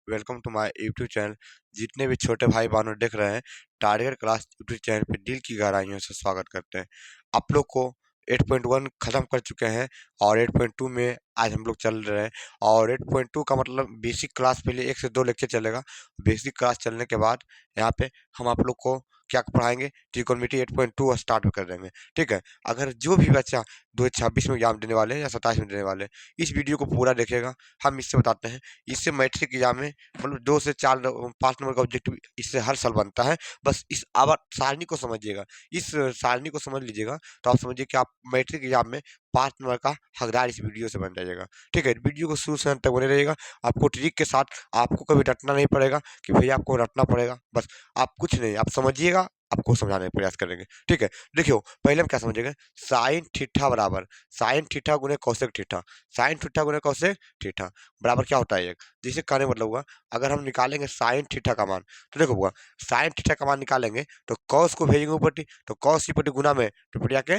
Welcome to my YouTube channel. जितने भी छोटे भाई बहनों देख रहे हैं, टारगेट क्लास यूट्यूब चैनल पे दिल की गहराइयों से स्वागत करते हैं। आप लोग को 8.1 खत्म कर चुके हैं और 8.2 में आज हम लोग चल रहे हैं। और 8.2 का मतलब बेसिक क्लास पहले 1 से 2 लेक्चर चलेगा। बेसिक क्लास चलने के बाद यहाँ पे हम आप लोग को क्या पढ़ाएंगे, ट्रिकोनोमेट्री 8.2 स्टार्ट कर देंगे। ठीक है, अगर जो भी बच्चा 2026 में एग्जाम देने वाले हैं या 27 में देने वाले हैं, इस वीडियो को पूरा देखेगा। हम इससे बताते हैं, इससे मैट्रिक एग्जाम में मतलब 2 से 4 5 नंबर का ऑब्जेक्टिव इससे हर साल बनता है। बस इस आवर सारणी को समझिएगा, इस सारणी को समझ लीजिएगा तो आप समझिए कि आप मैट्रिक एग्जाम में 5 नंबर का हकदार इस वीडियो से बन जाइएगा। ठीक है, वीडियो को शुरू से अंत तक बने रहिएगा। आपको ट्रिक के साथ आपको कभी रटना नहीं पड़ेगा कि भैया आपको रटना पड़ेगा। बस आप कुछ नहीं, आप समझिएगा, आपको समझाने का प्रयास करेंगे। ठीक है, देखियो पहले हम क्या समझेंगे, साइन थीटा बराबर साइन थीटा गुने कोसेक थीटा। साइन थीटा गुने कोसेक थीटा बराबर क्या होता है एक, जिसे कहने मतलब हुआ, अगर हम निकालेंगे साइन थीटा का मान तो देखो हुआ, साइन थीटा का मान निकालेंगे तो कॉस को भेजेंगे ऊपर तो कॉस की पट्टी गुना में तो पटिया के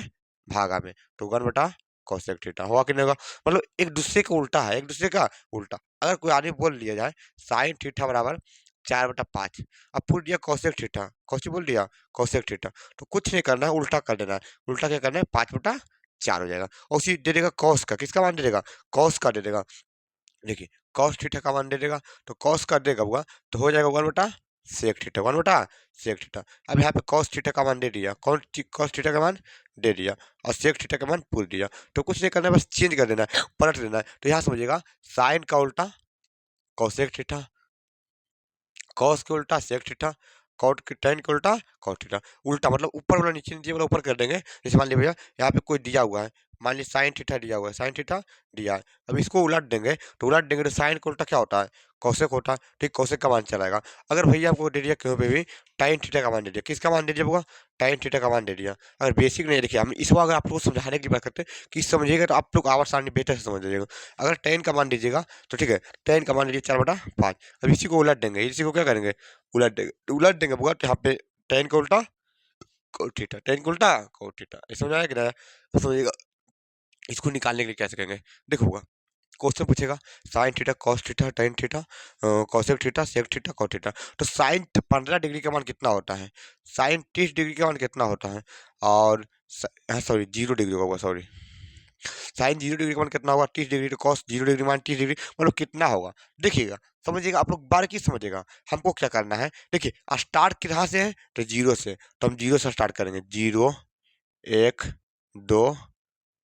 भागा में, तो 1 बटा कोसेक थीटा हुआ कि नहीं होगा। मतलब एक दूसरे का उल्टा है, एक दूसरे का उल्टा। अगर कोई आदमी बोल लिया जाए साइन थीटा बराबर 4/5, अब पूछ दिया कोसेक थीटा, कौन बोल दिया कोसेक थीटा, तो कुछ नहीं करना है, उल्टा कर देना है। उल्टा क्या करना है, 5/4 हो जाएगा। और उसी दे देगा कॉस का, किसका मान दे देगा, कॉस का दे देगा। देखिए कॉस थीटा का मान दे देगा तो कॉस कर देगा हुआ तो हो जाएगा 1/सेक थीटा, 1/सेक थीटा। अब यहाँ पे कॉस थीटा का मान दे दिया, कौन कॉस थीटा का मान दे दिया और सेक थीटा का मान पूछ दिया, तो कुछ नहीं करना है, बस चेंज कर देना है, पलट देना है। तो यहाँ समझिएगा साइन का उल्टा कॉसेक थीटा, कॉस के उल्टा सेक थीटा, कॉट के टेन के उल्टा कॉट थीटा। उल्टा मतलब ऊपर वाला नीचे, नीचे वाला ऊपर कर देंगे। जैसे मान लीजिए भैया यहाँ पे कोई दिया हुआ है, मान लीजिए साइन थीटा दिया हुआ है, साइन थीटा दिया है। अब इसको उलट देंगे तो उलट देंगे तो साइन का उल्टा क्या होता है, कौशिक होता है। ठीक, कौशिक का मान चलाएगा। अगर भैया आपको दे दिया कहीं पे भी टाइन थीटा का मान दे दिया, किसका मान दे दिया होगा, टाइन थीटा का मान दे दिया। अगर बेसिक नहीं देखिए, हम इसको अगर आप लोग समझाने की बात करते हैं कि समझिएगा तो आप लोग आवर सारणी बेहतर से समझ लीजिएगा। अगर टेन का मान दीजिएगा तो ठीक है, टेन का मान लीजिए 4/5। अब इसी को उलट देंगे, इसी को क्या करेंगे, उलट देंगे। तो उलट देंगे बुआ तो यहाँ पे टेन का उल्टा कोट थीटा, टेन का उल्टा कोट थीटा। ये समझ आया कि नहीं? तो समझिएगा इसको निकालने के लिए कैसे करेंगे, देखो होगा क्वेश्चन पूछेगा sine theta cos theta tan theta cosec theta sec theta cot theta. तो साइन 15 डिग्री का मान कितना होता है, साइन 30 डिग्री का मान कितना होता है, और सॉरी 0 डिग्री होगा, सॉरी साइन 0 डिग्री का मान कितना होगा, 30 डिग्री, तो कॉस 0 डिग्री मान 30 डिग्री, मतलब कितना होगा। देखिएगा समझिएगा, आप लोग बारीकी समझिएगा। हमको क्या करना है, देखिए स्टार्ट कहाँ से है, तो 0 से, तो हम 0 से स्टार्ट करेंगे। 0 1 2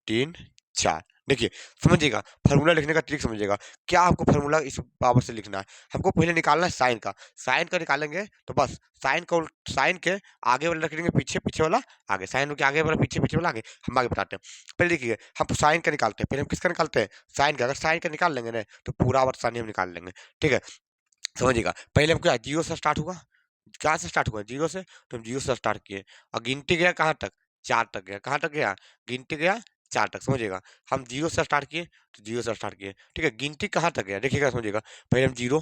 3 4। देखिए समझिएगा, फार्मूला लिखने का ट्रिक समझिएगा। क्या आपको फार्मूला इस पावर से लिखना है, हमको पहले निकालना है साइन का। साइन का निकालेंगे तो बस साइन को, साइन के आगे वाला रख देंगे पीछे, पीछे वाला आगे, साइन के आगे वाला पीछे, पीछे वाला आगे। हम आगे बताते हैं। पहले देखिए हम साइन का निकालते हैं, पहले हम किसका निकालते हैं, साइन का। अगर साइन का निकाल लेंगे ना तो पूरा वर्षानी हम निकाल लेंगे। ठीक है, समझिएगा पहले हम क्या 0 से स्टार्ट हुआ, कहाँ से स्टार्ट हुआ, 0 से, तो हम 0 से स्टार्ट किए और गिनती गया कहाँ तक, 4 तक गया। कहाँ तक गया, गिनती गया 4 तक। समझिएगा हम 0 से स्टार्ट किए तो 0 से स्टार्ट किए। ठीक है, गिनती कहाँ तक गया देखिएगा, समझिएगा पहले हम 0,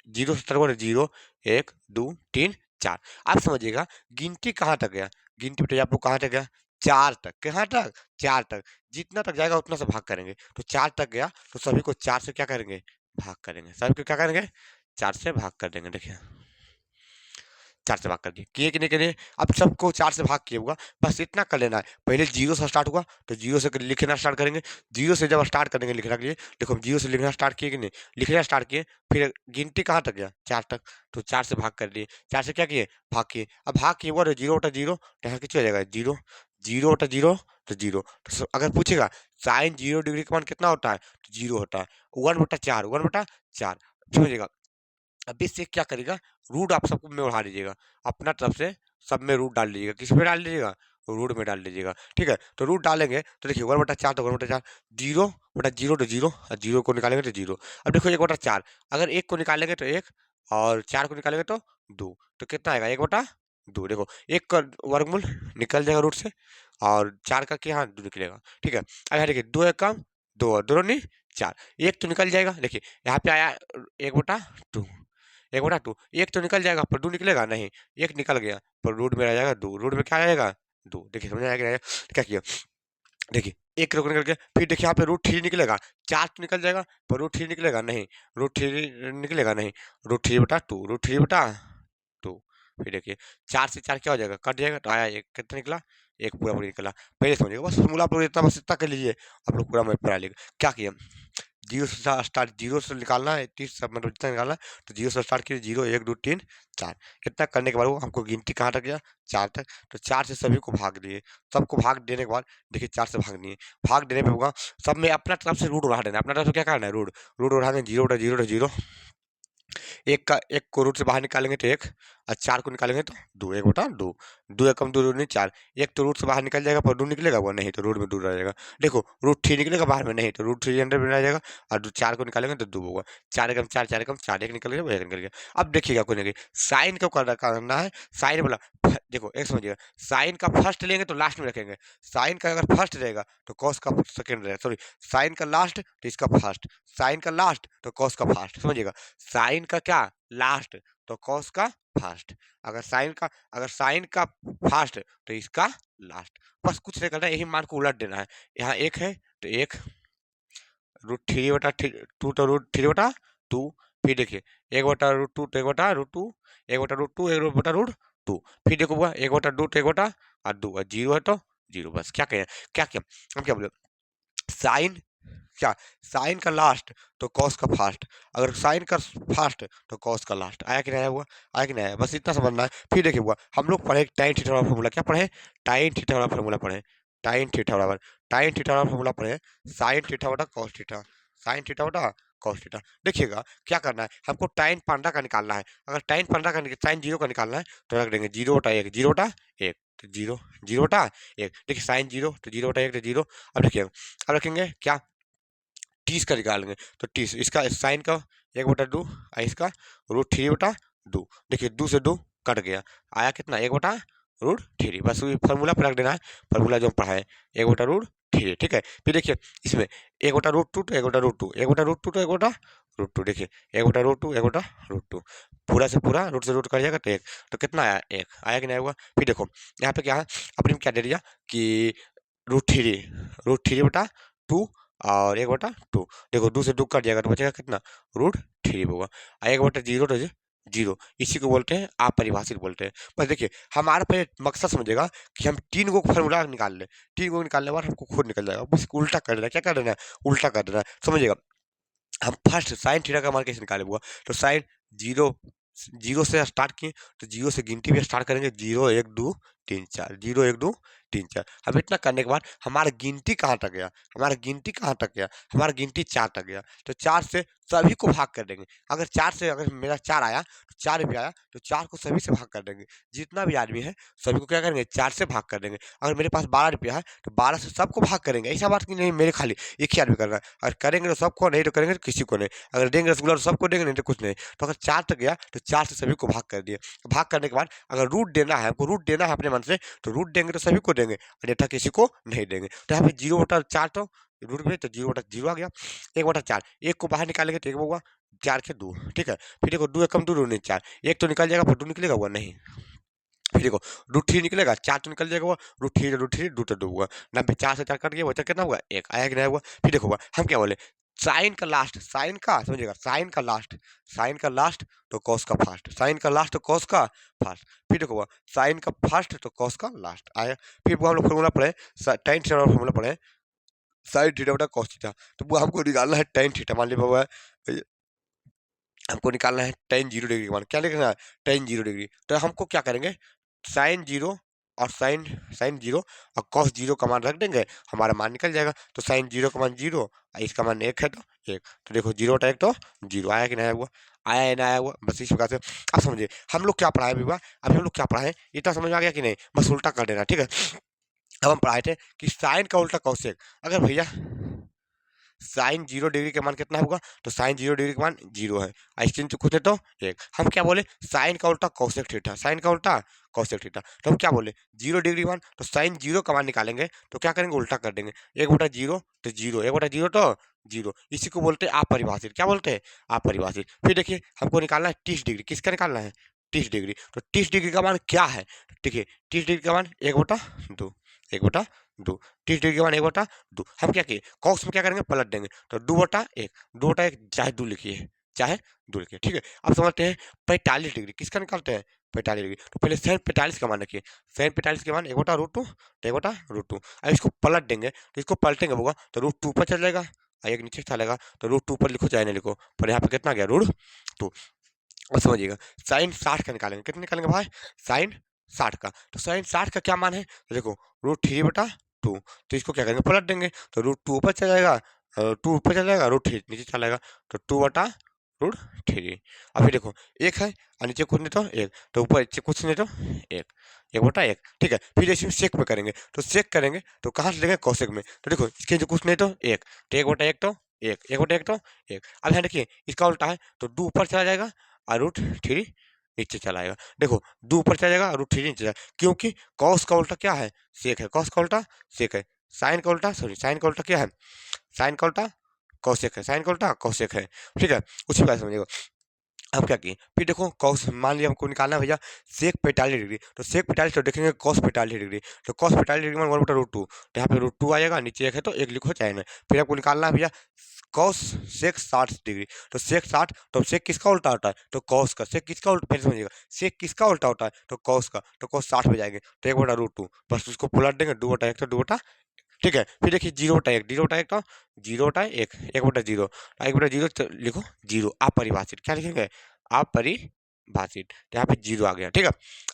0 से स्टार्ट हुआ, 0 1 2 3 4। आप समझिएगा गिनती कहाँ तक गया, गिनती बताइए आपको कहाँ तक गया, 4 तक। कहाँ तक, 4 तक। जितना तक जाएगा उतना से भाग करेंगे, तो 4 तक गया तो सभी को 4 से क्या करेंगे, भाग करेंगे। सभी को क्या करेंगे, 4 से भाग कर देंगे। देखिए 4 से भाग कर दिए, किए कि नहीं किए, अब सबको 4 से भाग किए होगा। बस इतना कर लेना है, पहले 0 से स्टार्ट हुआ तो 0 से लिखना स्टार्ट करेंगे। 0 से जब स्टार्ट करेंगे लिखना के लिए, देखो हम 0 से लिखना स्टार्ट किए कि नहीं, लिखना स्टार्ट किए, फिर गिनती कहाँ तक गया, 4 तक, तो 4 से भाग कर दिए। 4 से क्या किए, भाग किए। अब भाग किए हुआ तो 0/0, तो यहाँ कितना हो जाएगा, 0, 0/0 तो 0। तो अगर पूछेगा साइन 0 डिग्री का मान कितना होता है, तो 0 होता है। 1/4, 1/4 समझिएगा। अब इससे क्या करेगा, रूट आप सबको में उड़ा दीजिएगा, अपना तरफ से सब में रूट डाल लीजिएगा। किस में डाल लीजिएगा, रूट में डाल लीजिएगा। ठीक है, तो रूट डालेंगे तो देखिए 1/4 तो 1/4, 0/0 तो 0, और 0 को निकालेंगे तो 0। अब देखो 1/4, अगर 1 को निकालेंगे तो 1 और 4 को निकालेंगे तो 2, तो कितना आएगा 1/2। देखो 1 का वर्गमूल निकल जाएगा रूट से, और 4 का क्या, हाँ 2 निकलेगा। ठीक है, अब यहाँ देखिए 2 1 कम 2 और 2 नहीं 4, 1 तो निकल जाएगा। देखिए यहाँ पे आया 1/2, 1/2, एक तो निकल जाएगा पर 2 निकलेगा नहीं, एक निकल गया पर रूट में रह जाएगा 2, रूट में क्या आ जाएगा 2। देखिए समझ आएगा क्या किया, देखिए 1 के निकल गया, फिर देखिए यहाँ पे √3 निकलेगा, 4 तो निकल जाएगा, पर √3 निकलेगा नहीं, √3 निकलेगा नहीं, √3/2, √3/2। फिर देखिए 4 से 4 क्या हो जाएगा, कट जाएगा, तो आया 1, कितना निकला, 1 पूरा पूरी निकला। पहले समझिएगा, बस फॉर्मूला पर इतना, बस इतना कर लीजिए, आप लोग पूरा मैं पढ़ा लेगा। क्या किया, जीरो से स्टार्ट, जीरो से निकालना है, 30 सब मतलब जितना निकालना है, तो जीरो से स्टार्ट कीजिए, 0 1 2 3 4। इतना करने के बाद वो हमको गिनती कहाँ तक गया, 4 तक। तो 4 से सभी को भाग दिए, सबको भाग देने के बाद देखिए 4 से भाग दिए, भाग देने पे होगा सब में अपना तरफ से रूट उड़ा देना, अपना तरफ से क्या करना है, रूट रूट उड़ा देंगे, 0/0/0। एक को रूट से बाहर निकालेंगे तो 1, और 4 को निकालेंगे तो 2, 1/2, 2 एकम 2 नहीं 4। एक तो रूट से बाहर निकल जाएगा, पर 2 निकलेगा वो नहीं, तो रूट में 2 रह जाएगा। देखो √3 निकलेगा बाहर में नहीं, तो √3 अंदर में रह जाएगा, और 4 को निकालेंगे तो 2 होगा। 4 एकम 4, 4 एकम 4, 1 निकल गया, वो 1 निकल गया। अब देखिएगा कोई नहीं, साइन को करना है, साइन बोला, देखो एक समझिएगा, साइन का फर्स्ट लेंगे तो लास्ट में रखेंगे, साइन का अगर फर्स्ट रहेगा तो कॉस का सेकंड रहेगा, सॉरी, साइन का लास्ट तो इसका फर्स्ट, साइन का लास्ट तो कॉस का फर्स्ट, समझिएगा, साइन का क्या लास्ट तो कॉस का फर्स्ट, अगर साइन का फर्स्ट तो इसका लास्ट, बस कुछ नहीं करना है, यही मान को उलट देना है। यहाँ 1 है तो 1, √3/2 तो √3/2, फिर देखिए 1/√2 तो 1/√2, 1/√2 1/√2, फिर देखो हुआ 1/2 तो 1/2, और 0 है तो 0। बस क्या कहें, क्या किया, हम क्या बोले, साइन क्या, साइन का लास्ट तो कॉस का फर्स्ट, अगर साइन का फर्स्ट तो कॉस का लास्ट, आया कि नहीं आया हुआ, आया कि नहीं आया, बस इतना समझना है। फिर देखिए हुआ हम लोग पढ़े टाइन थीटा वाला फॉर्मूला, क्या पढ़े, टाइन थीटा वाला फॉर्मूला पढ़े, टाइन थीटा वाला, टाइन थीटा वाला फॉर्मूला पढ़े, साइन थीटा बटा कॉस थीटा, साइन थीटा बटा कॉस थीटा। देखिएगा क्या करना है, हमको टाइन 15 का निकालना है, अगर टाइन 15 का साइन 0 का निकालना है तो रख देंगे 0/1, 0/1 तो 0, 0/1, देखिए साइन 0 तो 0/1 तो 0। अब देखिए अब रखेंगे क्या, 30 का निकालेंगे, तो 30 इसका साइन का 1/2, और इसका √3/2, देखिए 2 से 2 कट गया, आया कितना, 1/√3, बस वही फॉर्मूला पर रख देना है, फॉर्मूला जो हम पढ़ाए 1/√3, ठीक है। फिर देखिए इसमें 1/√2 तो 1/√2, 1/√2 तो 1/√2, देखिए 1/√2, 1/√2, पूरा से पूरा रूट से रूट कट जाएगा तो 1, तो कितना आया, 1 आया कि नहीं हुआ। फिर देखो यहाँ पे क्या है, अपने में क्या दे दिया कि √3/2 और 1/2, देखो 2 से 2 कट जाएगा तो बचेगा कितना, √3 होगा, और 1/0 तो 0, इसी को बोलते हैं अपरिभाषित बोलते हैं। बस देखिए हमारा पे मकसद समझेगा कि हम 3 गो फार्मूला निकाल लें, 3 गो निकालने के बाद हमको खुद निकल जाएगा, बस उल्टा कर देना है, क्या कर देना है, उल्टा कर देना है, समझिएगा। हम फर्स्ट साइन थीटा का मान कैसे निकाले हुआ, तो साइन 0, 0 से स्टार्ट किए, तो 0 से गिनती भी स्टार्ट करेंगे, 0 1 2 3 4, 0 1 2 3 4। अब इतना करने के बाद हमारा गिनती कहाँ तक गया, हमारा गिनती कहाँ तक गया, हमारा गिनती 4 तक गया, तो 4 से सभी को भाग कर देंगे, अगर 4 से अगर मेरा 4 आया तो 4 भी आया तो 4 को सभी से भाग कर देंगे, जितना भी आदमी है सभी को क्या करेंगे, 4 से भाग कर देंगे। अगर मेरे पास 12 रुपया है तो 12 से सबको भाग करेंगे, ऐसा बात कि नहीं मेरे खाली एक ही आदमी कर रहा है, अगर करेंगे तो सबको, नहीं तो करेंगे तो किसी को नहीं, अगर देंगे रसगुल्ला तो सबको देंगे, नहीं तो कुछ नहीं। तो अगर 4 तक गया तो 4 से सभी को भाग कर दिए, भाग करने के बाद अगर रूट देना है, हमको रूट देना है अपने मन से, तो रूट देंगे तो सभी को देंगे, अन्यथा किसी को नहीं देंगे। तो यहाँ पे 0/4 तो रूट में, तो 0/0 आ गया, 1/4, 1 को बाहर निकालेंगे तो 1 होगा, 4 के 2, ठीक है। फिर देखो 2 एकम 2 2 नहीं 4, 1 तो निकल जाएगा, पर 2 निकलेगा हुआ नहीं, फिर देखो √3 निकलेगा, 4 तो निकल जाएगा, हुआ √3 2 तो 2 हुआ, 90, 4 से 4 कट गया, बचा कितना हुआ, 1 आया कि नहीं हुआ। फिर देखो हुआ हम क्या बोले, साइन का लास्ट, साइन का समझिएगा, साइन का लास्ट, साइन का लास्ट तो कॉस का फर्स्ट, साइन का लास्ट तो कॉस का फर्स्ट, फिर देखो हुआ साइन का फर्स्ट तो कॉस का लास्ट आया। फिर वो हम लोग फॉर्मूला पढ़े, टाइन थीटा वाला फॉर्मूला पढ़े, साइन थीटा बटा कॉस थीटा, तो वो हमको निकालना है टाइन थीटा, मान लीजिए बाबा हमको निकालना है tan 0 डिग्री का मान, क्या लिखना है, tan 0 डिग्री, तो हमको क्या करेंगे, साइन 0 और साइन साइन 0 और कॉस 0 का मान रख देंगे, हमारा मान निकल जाएगा। तो साइन 0 का मान 0 और इसका मान 1 है तो 1, तो देखो 0/1 तो 0 आया कि नहीं आया हुआ, आया या नहीं आया हुआ, बस इस प्रकार से। अब समझिए हम लोग क्या पढ़ाए विवाह, अभी हम लोग क्या पढ़ाए, इतना समझ में आ गया कि नहीं, बस उल्टा कर देना, ठीक है। अब हम पढ़ाए थे कि साइन का उल्टा कौशिक, अगर भैया साइन 0 डिग्री का मान कितना होगा, तो साइन 0 डिग्री का मान 0 है, आइसक्रीम चुकू थे तो 1, हम क्या बोले, साइन का उल्टा कौशिक थीटा, साइन का उल्टा कौशिक थीटा, तो हम क्या बोले 0 डिग्री मान, तो साइन 0 का मान निकालेंगे तो क्या करेंगे, उल्टा कर देंगे, 1/0 तो 0, 1/0 तो 0, इसी को बोलते हैं अपरिभाषित, क्या बोलते हैं, अपरिभाषित। फिर देखिए हमको निकालना है 30 डिग्री, किसका निकालना है, 30 डिग्री, तो 30 डिग्री का मान क्या है, देखिए 30 डिग्री का मान 1/2, 1/2, दो। 30 डिग्री का मान 1/2। हम क्या किए, कॉस में क्या करेंगे, पलट देंगे, तो 2/1, 2/1 चाहे 2 लिखिए, चाहे 2 लिखिए, ठीक है। अब समझते हैं 45 डिग्री किसका निकालते हैं, 45 डिग्री। तो पहले साइन 45 का मान रखिए, साइन 45 के मान 1/√2, तो 1/√2। अब इसको पलट देंगे, तो इसको पलटेंगे होगा तो √2 ऊपर चल जाएगा, एक नीचे चलेगा, तो √2 ऊपर लिखो चाहे नहीं लिखो, पर यहाँ पे कितना गया, √2। और समझिएगा साइन 60 का निकालेंगे, कितने निकालेंगे भाई, साइन 60 का। तो साइन 60 का क्या मान है, तो देखो √3/2, तो इसको क्या करेंगे, पलट देंगे, तो √2 ऊपर चला जाएगा, 2 ऊपर चला जाएगा, √3 नीचे चला जाएगा, तो 2/√3। अभी देखो एक है और नीचे कुछ नहीं तो एक, तो ऊपर नीचे कुछ नहीं तो एक, 1/1, ठीक है। फिर इसमें सेक में करेंगे, तो सेक करेंगे तो कहाँ से लेंगे, कौशिक में, तो देखो इसके जो कुछ नहीं तो एक, तो 1/1 तो एक, 1/1 तो एक। अब यहाँ देखिए इसका उल्टा है, तो 2 ऊपर चला जाएगा और √3 नीचे चला आएगा। देखो 2 ऊपर चला जाएगा और √3 नीचे जाएगा, क्योंकि कॉस का उल्टा क्या है, सेक है, कॉस का उल्टा सेक है, साइन का उल्टा सॉरी साइन का उल्टा क्या है, साइन का उल्टा कौशिक है, साइन का उल्टा कौशिक है, ठीक है। उसी बात समझिएगा। अब क्या किए, फिर देखो कॉस मान लिया हमको निकालना है भैया सेक 45 डिग्री, तो सेक 45 तो देखेंगे कॉस 45 डिग्री, तो कॉस 45 डिग्री मान 1/√2, तो यहाँ पे √2 आएगा, नीचे एक है तो एक लिखो चाहे ना। फिर आपको निकालना है भैया कॉस सेक 60 डिग्री, तो सेक 60, तो सेक किसका उल्टा होता है, तो कॉस का। सेक किसका उल्टा, पहले समझिएगा, सेक किसका उल्टा होता है, तो कॉस का, तो कॉस 60 पे जाएंगे, तो 1/√2, बस उसको पलट देंगे, 2/1 तो 2, ठीक है। फिर देखिए 0/1, 0/1 तो 0/1, 1/0, 1/0 लिखो जीरो, अपरिभाषित, क्या लिखेंगे, अपरिभाषित, तो यहाँ पे जीरो आ गया, ठीक है।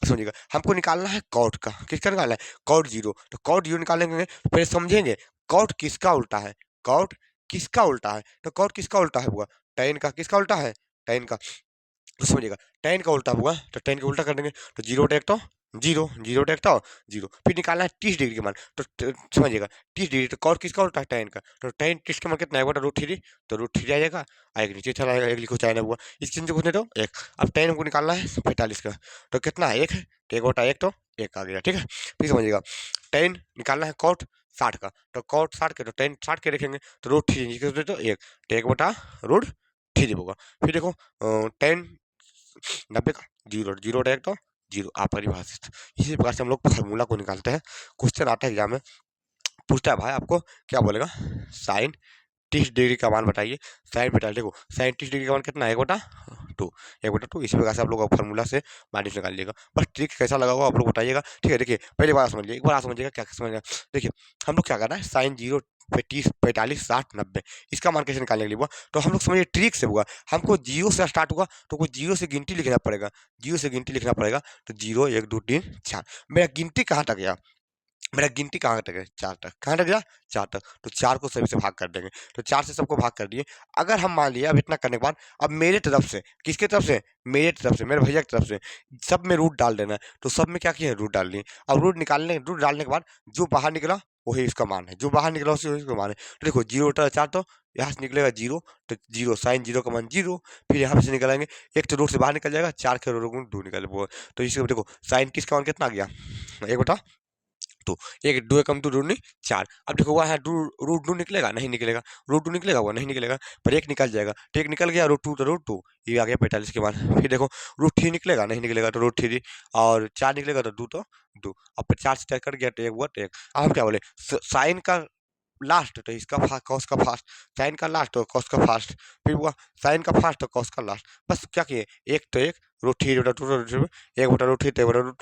समझिएगा हमको निकालना है कॉट का, किसका निकालना है, कॉट जीरो, तो कॉट जीरो निकालेंगे, फिर समझेंगे कॉट किसका उल्टा है, कॉट किसका उल्टा है, तो कॉट किसका उल्टा है हुआ, टेन का, किसका उल्टा है, टेन का। तो समझिएगा टेन का उल्टा हुआ, तो टेन का उल्टा कर देंगे, तो 0/1 तो जीरो, 0/1 तो जीरो। फिर निकालना है 30 डिग्री का मान, तो समझिएगा 30 डिग्री, तो कॉट किसका उल्टा है, टेन का, तो टेन 30 का मान कितना है, √3, तो √3 आ जाएगा, एक नीचे चला जाएगा, एक लिखो चाहे ना हुआ, इसके नीचे कुछ नहीं तो एक। अब टेन हमको निकालना है 45 का, तो कितना है, एक है, तो 1/1 तो एक आ गया, ठीक है। फिर समझिएगा टेन निकालना है कॉट 60 का, तो कॉट 60 के, तो टेन 60 के रखेंगे, तो √3 नीचे तो एक, तो 1/√3 होगा। फिर देखो 10 90 का जीरो, 0/1 तो जीरो, अपरिभाषित। इसी प्रकार से हम लोग फार्मूला को निकालते हैं। क्वेश्चन आता है एग्जाम में, पूछता है भाई आपको क्या बोलेगा, साइन 30 डिग्री का मान बताइए, साइन 45, देखो साइन 30 डिग्री का मान कितना है, 1/2, 1/2। इसी प्रकार से आप लोग फार्मूला से माइनस निकाल लीजिएगा। बस ट्रिक कैसा लगा होगा आप लोग बताइएगा, ठीक है। देखिए पहली बात समझिए, एक बार आप समझिएगा क्या समझिएगा, देखिए हम लोग क्या करना है, साइन 0, 30, 45, 60, 90, इसका मान कैसे निकालने के लिए हुआ, तो हम लोग समझिए ट्रिक से हुआ, हमको जीरो से स्टार्ट हुआ, तो कोई जीरो से गिनती लिखना पड़ेगा, जीरो से गिनती लिखना पड़ेगा, तो 0, 1, 2, 3, 4, मेरा गिनती कहाँ तक गया, मेरा गिनती कहाँ तक है, 4 तक, कहाँ तक गया, 4 तक, तो 4 को सभी से भाग कर देंगे, तो 4 से सबको भाग कर दिए। अगर हम मान लिया अब इतना करने के बाद, अब मेरे तरफ से, किसके तरफ से, मेरे तरफ से, मेरे भैया की तरफ से सब में रूट डाल देना है, तो सब में क्या किया, रूट डाल दिए। अब रूट डालने के बाद जो बाहर निकला वही इसका मान है, जो बाहर निकला उसी इसका मान है। तो देखो 0/4 तो यहाँ से निकलेगा जीरो, तो जीरो, साइन जीरो का मान जीरो। फिर यहाँ से निकलेंगे, एक तो रूट से बाहर निकल जाएगा, 4 के रूट 2 निकल, तो इसी देखो साइन का मान कितना आ गया, 1/2, एक 2 एकम 2 रूट नहीं 4। अब देखो वहाँ √2 निकलेगा, नहीं निकलेगा, √2 निकलेगा, वो नहीं निकलेगा, पर एक निकल जाएगा, तो एक निकल गया, √2 तो √2, ये आ गया 45 के बाद। फिर देखो √3 निकलेगा, नहीं निकलेगा, तो √3, और 4 निकलेगा तो 2 तो 2। अब 50 से 4 कट गया, तो एक हुआ, तो एक। अब हम क्या बोले, साइन का लास्ट तो इसका कॉस का फास्ट, साइन का लास्ट तो कॉस का फास्ट, फिर हुआ साइन का फास्ट तो कॉस का लास्ट। बस क्या किए, एक तो एक, √3/2, 1/√3 तो 1/2,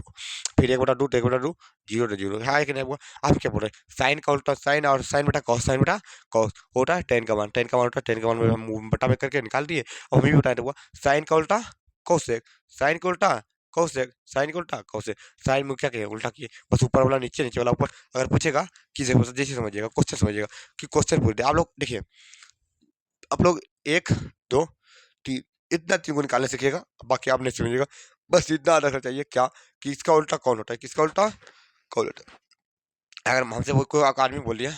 फिर 1/2 तो 1/2, 0 तो 0, हाँ कि नहीं हुआ। अब क्या बोल रहे हैं, साइन का उल्टा साइन, और साइन बेटा कॉस, साइन बेटा कॉस होता है टेन का मान, टेन का मान होता है, टेन का मान में हम बटा में करके निकाल दिए। और हमें भी बताया हुआ साइन का उल्टा कोसेक, साइन का उल्टा कोसेक, साइन का उल्टा कोसेक, साइन में क्या किए, उल्टा किए, बस ऊपर वाला नीचे, नीचे वाला ऊपर। अगर पूछेगा किसे, जैसे समझिएगा क्वेश्चन समझिएगा कि क्वेश्चन पूछ दे, आप लोग देखिए, आप लोग 1, 2, 3, इतना 3 को निकालने सीखिएगा, बाकी आप नहीं समझिएगा, बस इतना याद रखना चाहिए क्या, कि इसका उल्टा कौन होता है, किसका उल्टा कौन होता है। अगर हमसे वो कोई आदमी बोल दिया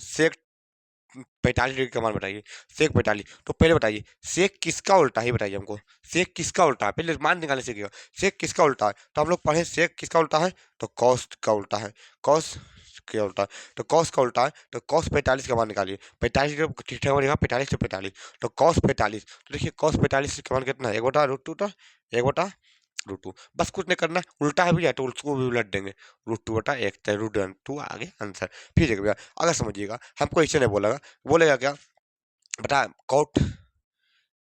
सेक 45 डिग्री का मान बताइए, सेक 45, तो पहले बताइए सेक किसका उल्टा है, बताइए हमको, सेक किसका उल्टा है, पहले मान निकालने सीखिएगा, सेक किसका उल्टा है। तो हम लोग पढ़े सेक किसका उल्टा है, तो कॉस का उल्टा है, कॉस क्या उल्टा है, तो कॉस का उल्टा है, तो कॉस 45 का मान निकालिए, 45 ठीक ठाक बनेगा, 45 से 45, तो कॉस 45, तो देखिए कॉस 45 का मान कितना है, 1/√2 तो 1/2, √2। बस कुछ नहीं करना है, उल्टा है भैया तो उसको भी उलट देंगे, √2/1 तो √2 आगे आंसर। फिर देखिए भैया अगर समझिएगा हमको ऐसे नहीं बोलेगा, बोलेगा क्या बता कॉट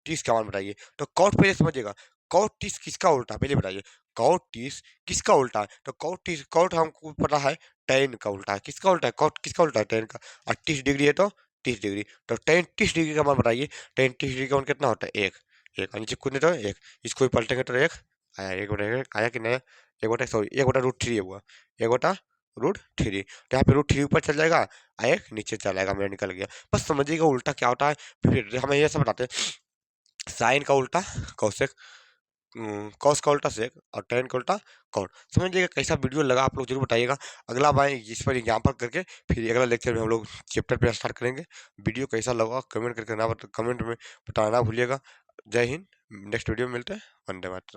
30 का मान बताइए, तो कॉट पहले समझिएगा, कॉट 30 किसका उल्टा है? पहले बताइए कॉट 30 किसका उल्टा है? तो कॉट 30 कॉट हमको पता है टेन का उल्टा है, किसका उल्टा है? कॉट किसका उल्टा है? टेन का। और 30 डिग्री है तो 30 डिग्री, तो टेन 30 डिग्री का मान बताइए, टेन 30 डिग्री का मान कितना होता है? एक। एक और नीचे कूदने तो एक, इसको भी पलटेंगे तो एक आया, एक बटा एक आया कि नहीं? एक बटा सॉरी एक बटा √3 हुआ, एक बटा √3। तो यहाँ पे √3 ऊपर चल जाएगा और एक नीचे चला जाएगा, मेरा निकल गया। बस समझिएगा उल्टा क्या होता है। फिर हमें ये सब बताते हैं, साइन का उल्टा कौसेक, कॉस का उल्टा सेक और टेन का उल्टा कॉट। समझ लीजिएगा कैसा वीडियो लगा आप लोग जरूर बताइएगा। अगला बार इस पर एग्जाम्पल करके फिर अगला लेक्चर में हम लोग चैप्टर पे स्टार्ट करेंगे। वीडियो कैसा लगा कमेंट करके ना कमेंट में बताना भूलिएगा। जय हिंद, नेक्स्ट वीडियो में मिलते हैं। वंदे मातरम।